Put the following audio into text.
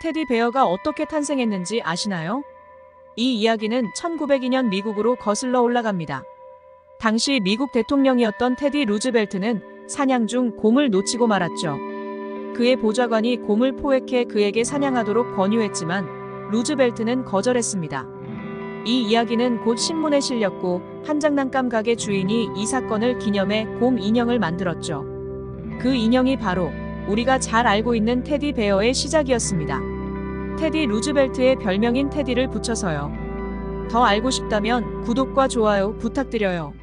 테디베어가 어떻게 탄생했는지 아시나요? 이 이야기는 1902년 미국으로 거슬러 올라갑니다. 당시 미국 대통령이었던 테디 루즈벨트는 사냥 중 곰을 놓치고 말았죠. 그의 보좌관이 곰을 포획해 그에게 사냥하도록 권유했지만 루즈벨트는 거절했습니다. 이 이야기는 곧 신문에 실렸고 한 장난감 가게 주인이 이 사건을 기념해 곰 인형을 만들었죠. 그 인형이 바로 우리가 잘 알고 있는 테디베어의 시작이었습니다. 테디 루즈벨트의 별명인 테디를 붙여서요. 더 알고 싶다면 구독과 좋아요 부탁드려요.